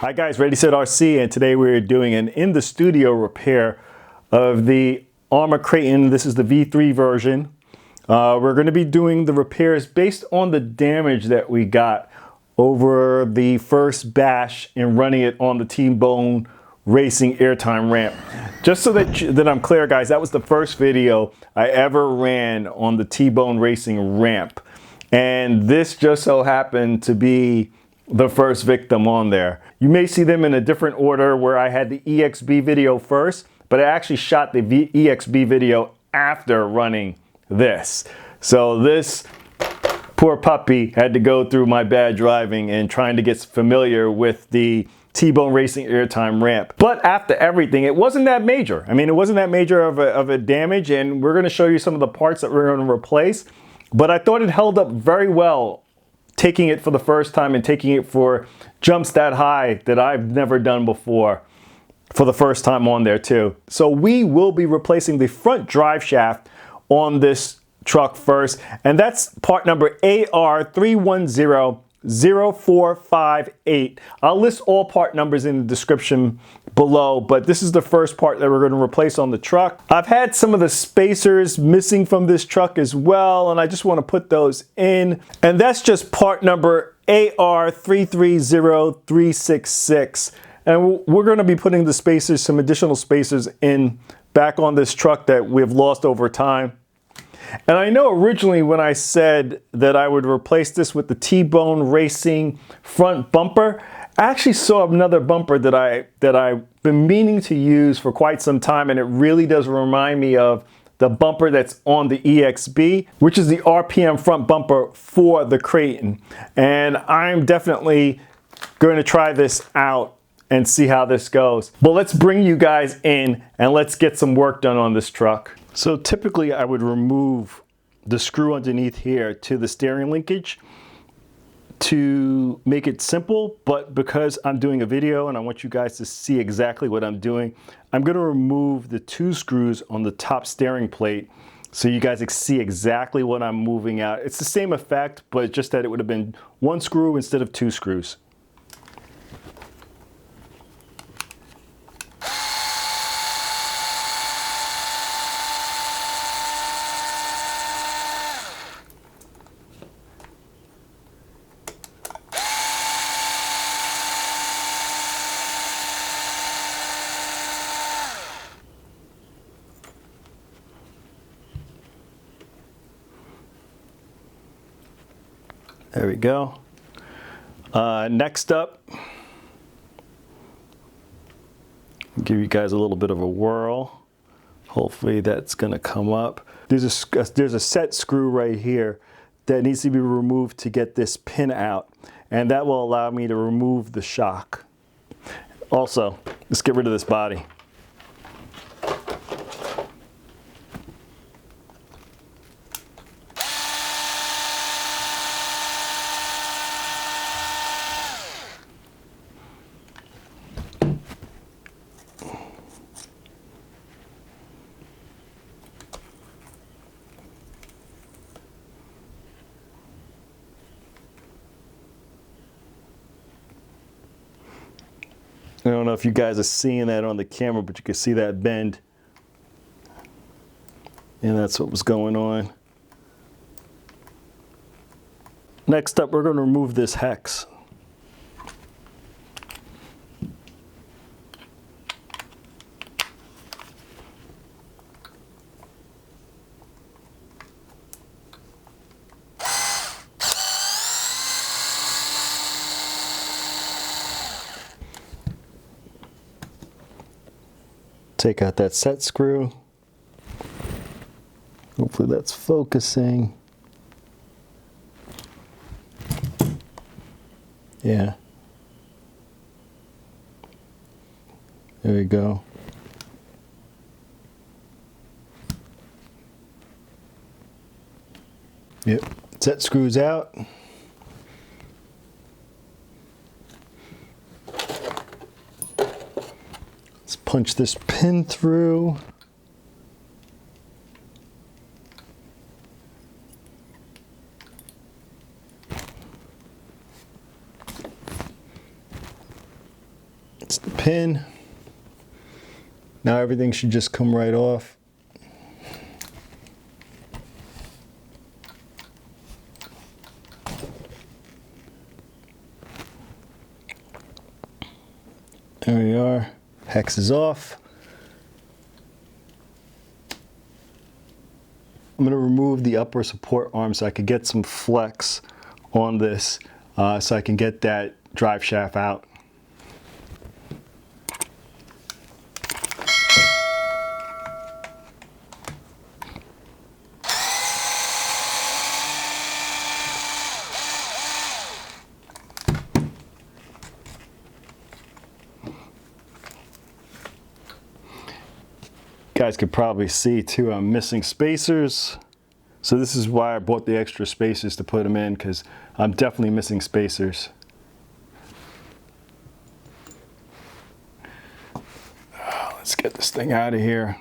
Hi guys, Ready Set RC, and today we're doing an in the studio repair of the Arrma Kraton. This is the V3 version. We're going to be doing the repairs based on the damage that we got over the first bash and running it on the T-Bone Racing airtime ramp. Just so that I'm clear, guys, that was the first video I ever ran on the T-Bone Racing ramp, and this just so happened to be the first victim on there. You may see them in a different order, where I had the EXB video first, but I actually shot the EXB video after running this. So this poor puppy had to go through my bad driving and trying to get familiar with the T-Bone Racing airtime ramp. But after everything, it wasn't that major. I mean, it wasn't that major of a damage, and we're gonna show you some of the parts that we're gonna replace. But I thought it held up very well, taking it for the first time and taking it for jumps that high that I've never done before for the first time on there too. So we will be replacing the front drive shaft on this truck first, and that's part number AR31000458. I'll list all part numbers in the description below, but this is the first part that we're going to replace on the truck. I've had some of the spacers missing from this truck as well, and I just want to put those in. And that's just part number AR330366. And we're going to be putting the spacers, some additional spacers in back on this truck that we've lost over time. And I know originally when I said that I would replace this with the T-Bone Racing front bumper, I actually saw another bumper that I've been meaning to use for quite some time, and it really does remind me of the bumper that's on the EXB, which is the RPM front bumper for the Kraton. And I'm definitely going to try this out and see how this goes. But let's bring you guys in and let's get some work done on this truck. So typically I would remove the screw underneath here to the steering linkage to make it simple, but because I'm doing a video and I want you guys to see exactly what I'm doing, I'm going to remove the two screws on the top steering plate so you guys can see exactly what I'm moving out. It's the same effect, but just that it would have been one screw instead of two screws. There we go. Next up, give you guys a little bit of a whirl. Hopefully that's gonna come up. There's a set screw right here that needs to be removed to get this pin out, and that will allow me to remove the shock. Also, let's get rid of this body. I don't know if you guys are seeing that on the camera, but you can see that bend. And that's what was going on. Next up, we're going to remove this hex. Take out that set screw. Hopefully that's focusing. Yeah. There we go. Yep, set screws out. Let's punch this pin through. It's the pin. Now everything should just come right off. There we are. Hex is off. I'm going to remove the upper support arm so I could get some flex on this so I can get that drive shaft out. You guys could probably see too, I'm missing spacers. So this is why I bought the extra spacers to put them in, because I'm definitely missing spacers. Let's get this thing out of here.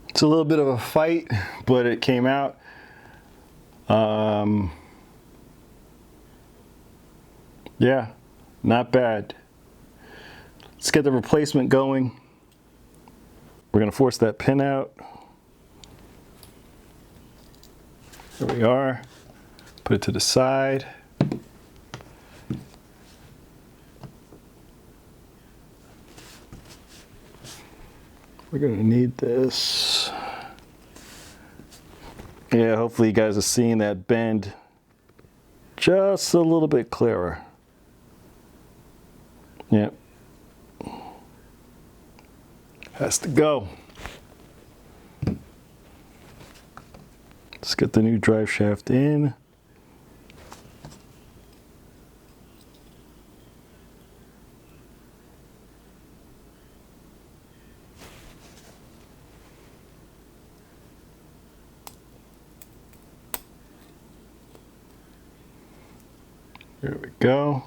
It's a little bit of a fight, but it came out. Yeah, not bad. Let's get the replacement going. We're gonna force that pin out. There we are. Put it to the side. We're gonna need this. Yeah, hopefully you guys are seeing that bend just a little bit clearer. Yep. Has to go. Let's get the new drive shaft in. There we go.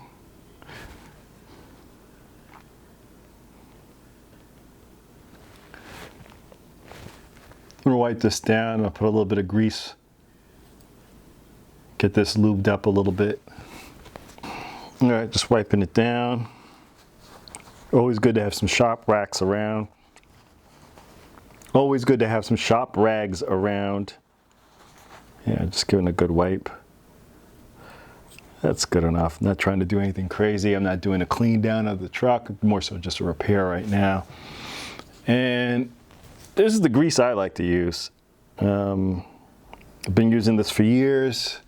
I'm gonna wipe this down. I'll put a little bit of grease. Get this lubed up a little bit. All right, just wiping it down. Always good to have some shop racks around. Always good to have some shop rags around. Yeah, just giving a good wipe. That's good enough. I'm not trying to do anything crazy. I'm not doing a clean down of the truck, more so just a repair right now. And this is the grease I like to use. I've been using this for years.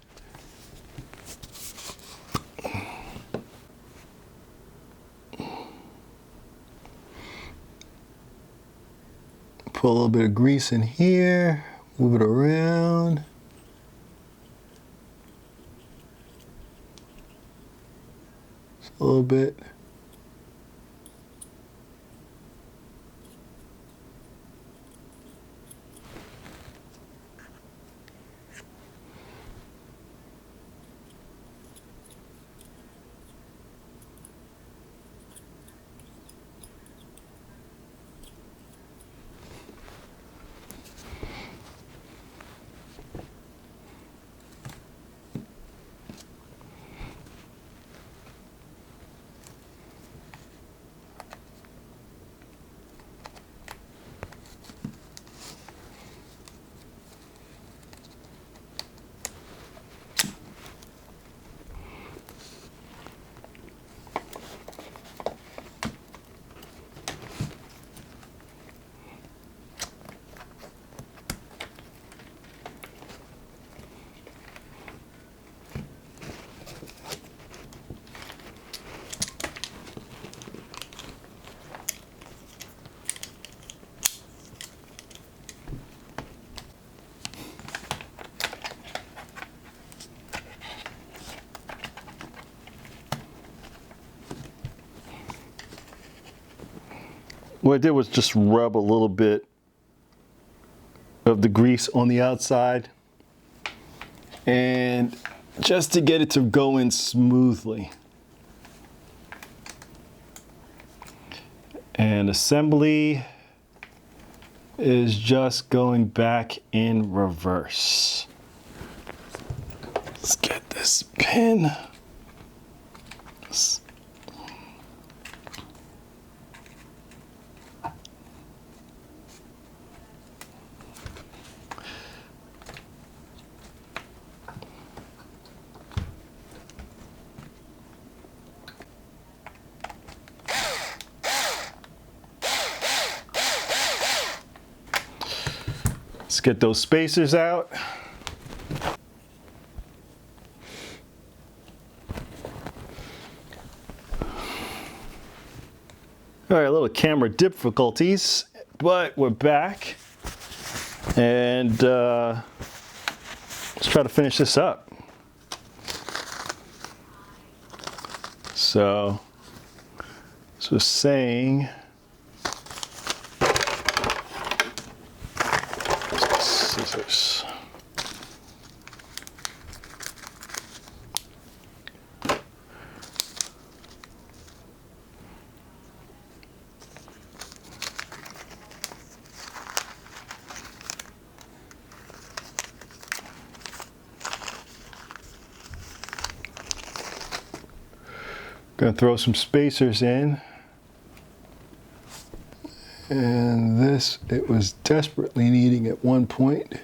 Put a little bit of grease in here, move it around. A little bit. What I did was just rub a little bit of the grease on the outside, and just to get it to go in smoothly. And assembly is just going back in reverse. Let's get this pin. Let's get those spacers out. All right, a little camera difficulties, but we're back. And let's try to finish this up. So, as I was saying, scissors. Gonna throw some spacers in. And this, it was desperately needing at one point.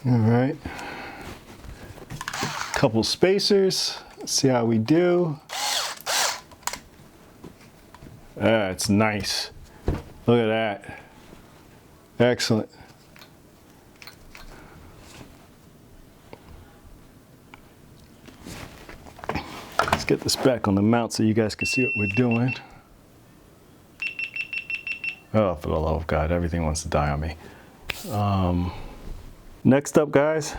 All right, couple spacers, let's see how we do. It's nice. Look at that. Excellent. Let's get this back on the mount so you guys can see what we're doing. Oh, for the love of God, everything wants to die on me. Next up, guys,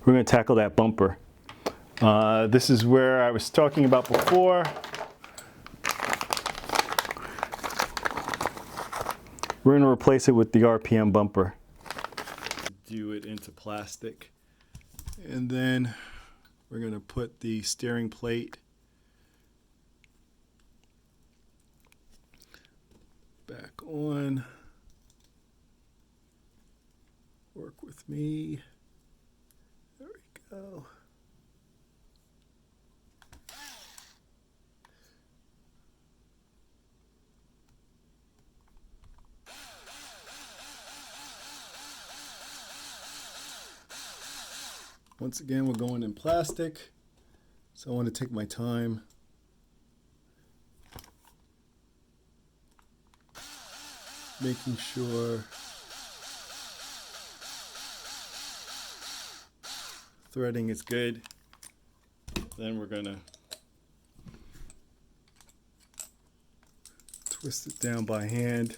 we're going to tackle that bumper. This is where I was talking about before. We're going to replace it with the RPM bumper. Do it into plastic. And then we're going to put the steering plate back on. Work with me. There we go. Once again, we're going in plastic, so I want to take my time. Making sure threading is good. Then we're gonna twist it down by hand.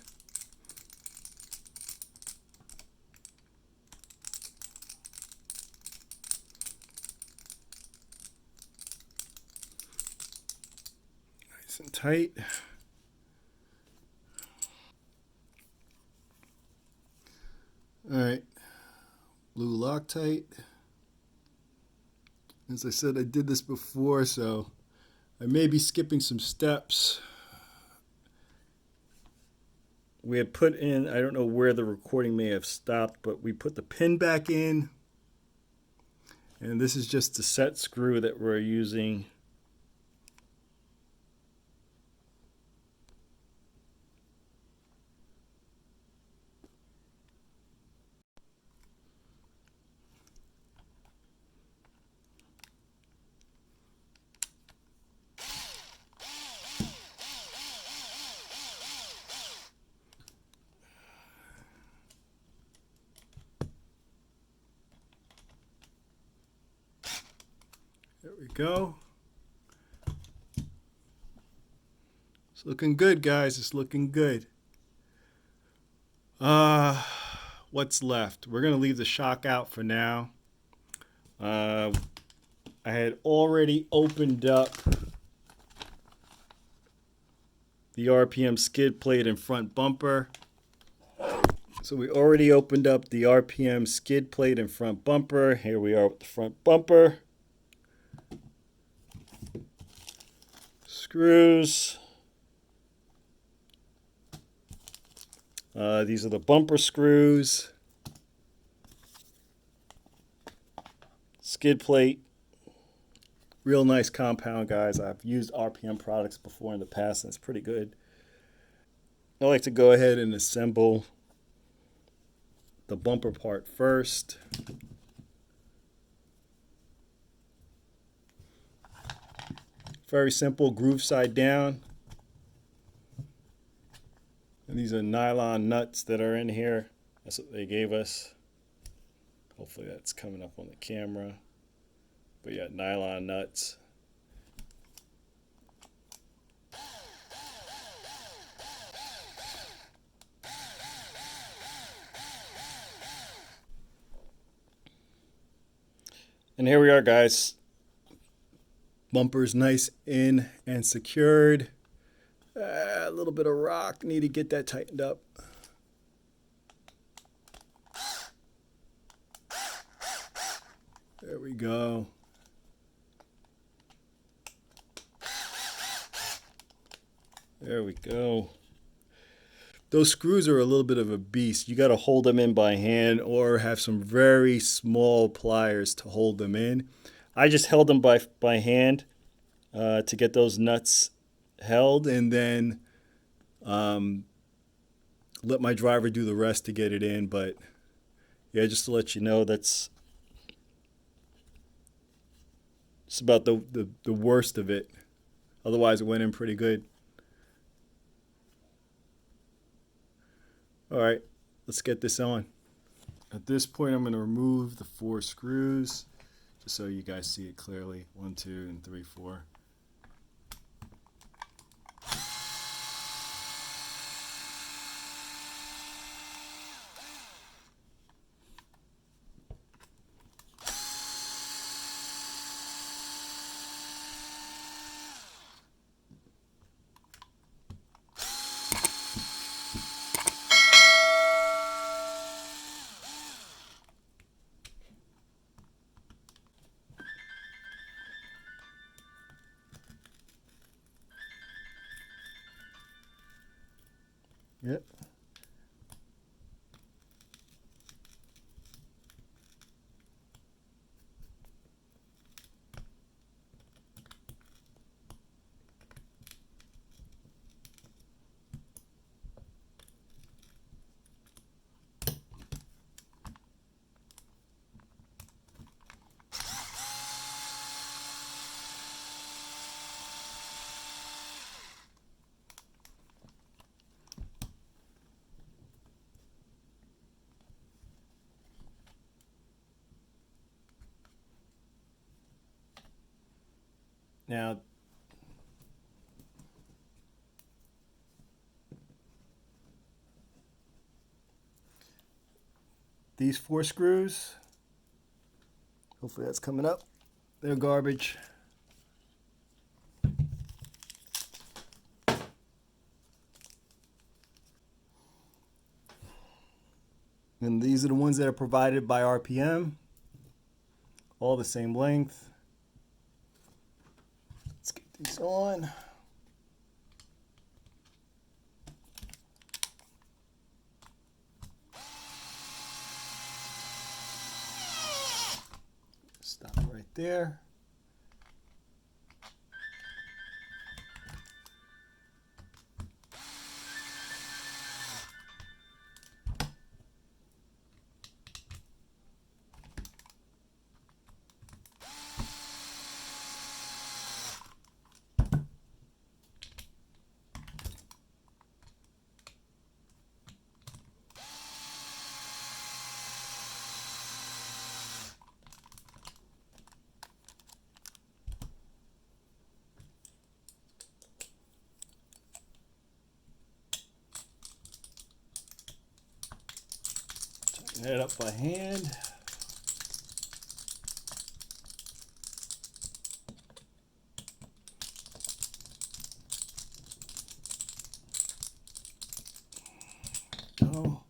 Nice and tight. All right, blue Loctite. As I said, I did this before, so I may be skipping some steps. We had put in, I don't know where the recording may have stopped, but we put the pin back in. And this is just the set screw that we're using. go. It's looking good, guys. It's looking good. What's left? We're gonna leave the shock out for now. I had already opened up the RPM skid plate and front bumper. So we already opened up the RPM skid plate and front bumper. Here we are with the front bumper. Screws. These are the bumper screws. Skid plate. Real nice compound, guys. I've used RPM products before in the past, and it's pretty good. I like to go ahead and assemble the bumper part first. Very simple, groove side down. And these are nylon nuts that are in here. That's what they gave us. Hopefully that's coming up on the camera. But yeah, nylon nuts. And here we are, guys. Bumper's nice in and secured. A little bit of rock. Need to get that tightened up. There we go. There we go. Those screws are a little bit of a beast. You got to hold them in by hand or have some very small pliers to hold them in. I just held them by hand to get those nuts held, and then let my driver do the rest to get it in. But yeah, just to let you know, that's it's about the worst of it. Otherwise, it went in pretty good. All right, let's get this on. At this point, I'm going to remove the 4 screws just so you guys see it clearly. 1, 2, and 3, 4. Yep. Now, these 4 screws, hopefully that's coming up, they're garbage. And these are the ones that are provided by RPM, all the same length. Let's get these on. Stop right there. Add up by hand. Go.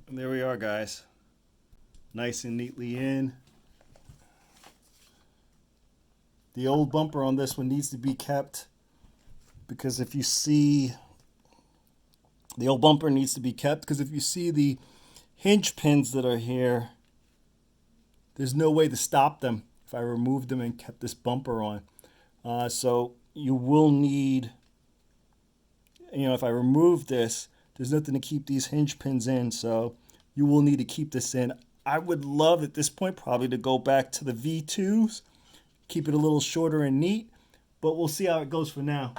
And there we are, guys. Nice and neatly in. The old bumper on this one needs to be kept because if you see, the old bumper needs to be kept because if you see the hinge pins that are here, there's no way to stop them if I removed them and kept this bumper on. So you will need, if I remove this, there's nothing to keep these hinge pins in, so you will need to keep this in. I would love at this point probably to go back to the V2s, keep it a little shorter and neat, but we'll see how it goes for now.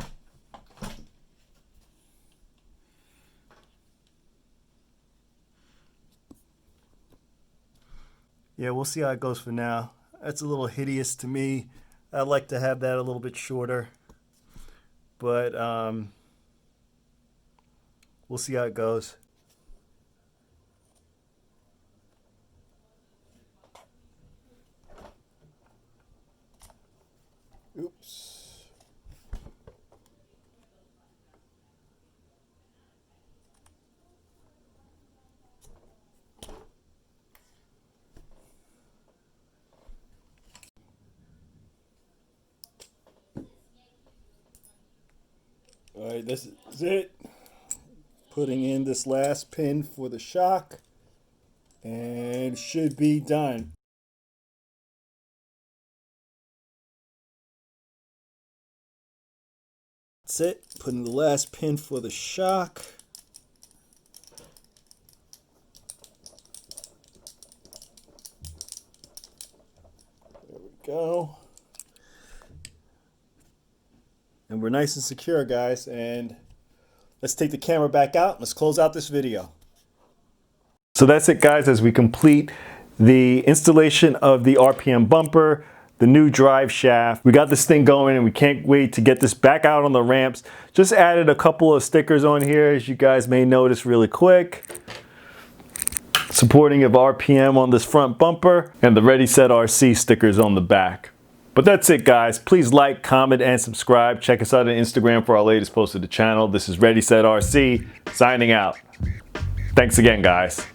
Yeah, we'll see how it goes for now. That's a little hideous to me. I'd like to have that a little bit shorter, but we'll see how it goes. Oops. All right, this is it. Putting in this last pin for the shock and should be done. That's it. Putting the last pin for the shock. There we go. And we're nice and secure, guys. And let's take the camera back out. Let's close out this video. So that's it, guys, as we complete the installation of the RPM bumper, the new drive shaft. We got this thing going and we can't wait to get this back out on the ramps. Just added a couple of stickers on here, as you guys may notice really quick. Supporting of RPM on this front bumper and the Ready Set RC stickers on the back. But that's it, guys. Please like, comment, and subscribe. Check us out on Instagram for our latest post to the channel. This is Ready Set RC signing out. Thanks again, guys.